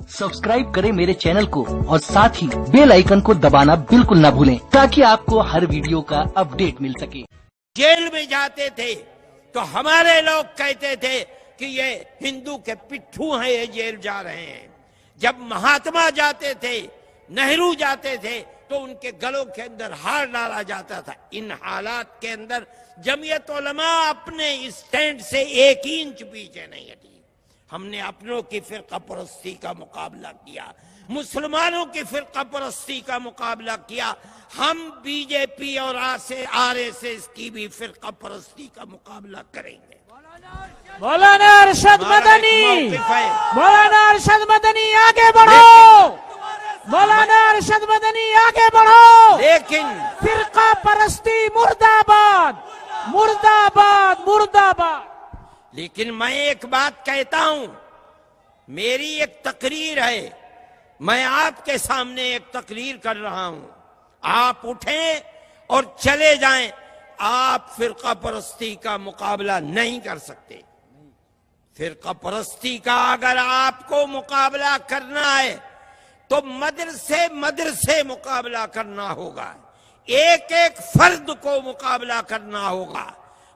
Subscribe करें मेरे channel को और साथ ही बेल आइकन को दबाना बिल्कुल ना भूलें ताकि आपको हर वीडियो का अपडेट मिल सके। जेल में जाते थे तो हमारे लोग कहते थे कि ये हिंदू के पिट्ठू हैं, ये जेल जा रहे हैं। जब महात्मा जाते थे, नेहरू जाते थे, तो उनके गलों के अंदर हार डाला जाता था। इन हालात के अंदर जमीयत उलमा अपने स्टैंड से 1 इंच पीछे नहीं हटी। हमने अपनों की फिरका परस्ती का मुकाबला किया, मुसलमानों की फिरका परस्ती का मुकाबला किया। हम बीजेपी और आरएसएस की भी फिरका परस्ती का मुकाबला करेंगे। मौलाना अरशद मदनी, मौलाना अरशद मदनी आगे बढ़ो, मौलाना अरशद मदनी आगे बढ़ो। लेकिन फिरका परस्ती मुर्दाबाद, मुर्दाबाद, मुर्दाबाद। लेकिन मैं एक बात कहता हूं, मेरी एक तकरीर है, मैं आपके सामने एक तकरीर कर रहा हूं। आप उठें और चले जाएं। आप फिरका परस्ती का मुकाबला नहीं कर सकते। फिरका परस्ती का अगर आपको मुकाबला करना है तो मदरसे मदरसे मुकाबला करना होगा, एक एक फर्द को मुकाबला करना होगा।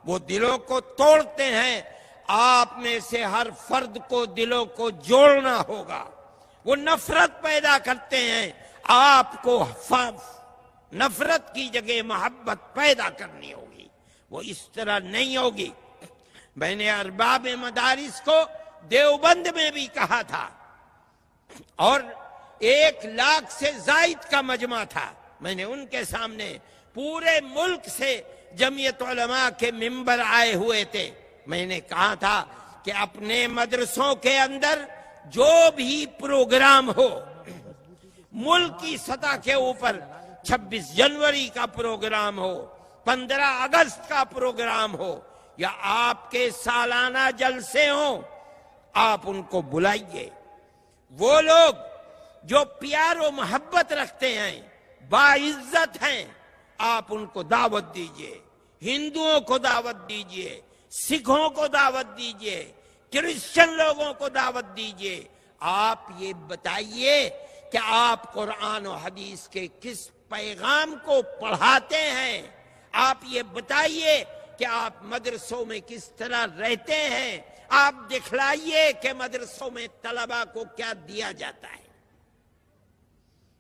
वो दिलों को तोड़ते हैं, आप में से हर फर्द को दिलों को जोड़ना होगा। वो नफरत पैदा करते हैं, आपको नफरत की जगह मोहब्बत पैदा करनी होगी। वो इस तरह नहीं होगी। मैंने अरबाब मदारिस को देवबंद में भी कहा था और 1 लाख से जायद का मजमा था। मैंने उनके सामने पूरे मुल्क से जमीयत उलमा के मिंबर आए हुए थे। मैंने कहा था कि अपने मदरसों के अंदर जो भी प्रोग्राम हो, मुल्क की सतह के ऊपर 26 जनवरी का प्रोग्राम हो, 15 अगस्त का प्रोग्राम हो या आपके सालाना जलसे हो, आप उनको बुलाइए। वो लोग जो प्यार और मोहब्बत रखते हैं, बाइज्जत हैं, आप उनको दावत दीजिए। हिंदुओं को दावत दीजिए, सिखों को दावत दीजिए, क्रिश्चियन लोगों को दावत दीजिए। आप ये बताइए कि आप कुरान और हदीस के किस पैगाम को पढ़ाते हैं। आप ये बताइए कि आप मदरसों में किस तरह रहते हैं। आप दिखलाइए कि मदरसों में तलबा को क्या दिया जाता है।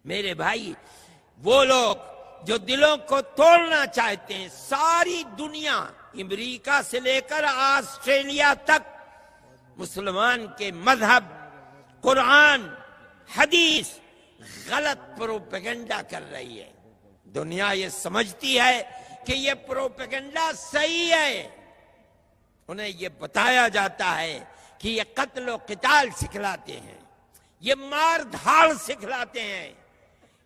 मेरे भाई, वो लोग जो दिलों को तोड़ना चाहते हैं, सारी दुनिया अमेरिका से लेकर ऑस्ट्रेलिया तक मुसलमान के मजहब, कुरान, हदीस गलत प्रोपेगेंडा कर रही है। दुनिया ये समझती है कि ये प्रोपेगेंडा सही है। उन्हें ये बताया जाता है कि ये कत्ल और क़िताल सिखलाते हैं, ये मार धाड़ सिखलाते हैं,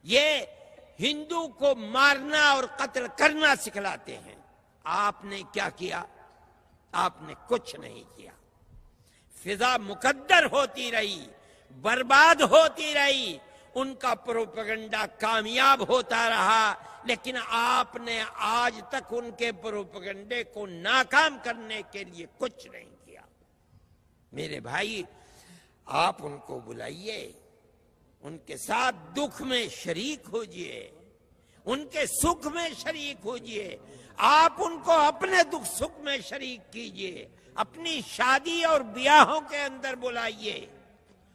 ये हिंदू को मारना और कत्ल करना सिखलाते हैं। आपने क्या किया? आपने कुछ नहीं किया। फिजा मुकद्दर होती रही, बर्बाद होती रही, उनका प्रोपेगेंडा कामयाब होता रहा। लेकिन आपने आज तक उनके प्रोपेगेंडे को नाकाम करने के लिए कुछ नहीं किया। मेरे भाई, आप उनको बुलाइए, उनके साथ दुख में शरीक होजिए, उनके सुख में शरीक होजिए। आप उनको अपने दुख सुख में शरीक कीजिए, अपनी शादी और ब्याहों के अंदर बुलाइए,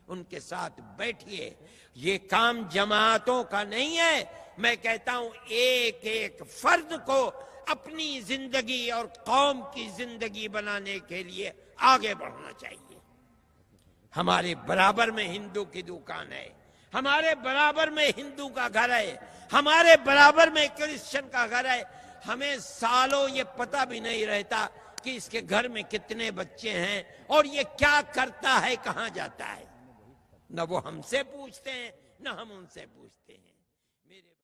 उनके साथ बैठिए। ये काम जमातों का नहीं है। मैं कहता हूं एक एक फर्द को अपनी जिंदगी और कौम की जिंदगी बनाने के लिए आगे बढ़ना चाहिए। हमारे बराबर में हिंदू की दुकान है, हमारे बराबर में हिंदू का घर है, हमारे बराबर में क्रिश्चियन का घर है। हमें सालों ये पता भी नहीं रहता कि इसके घर में कितने बच्चे हैं और ये क्या करता है, कहां जाता है। न वो हमसे पूछते हैं, न हम उनसे पूछते हैं।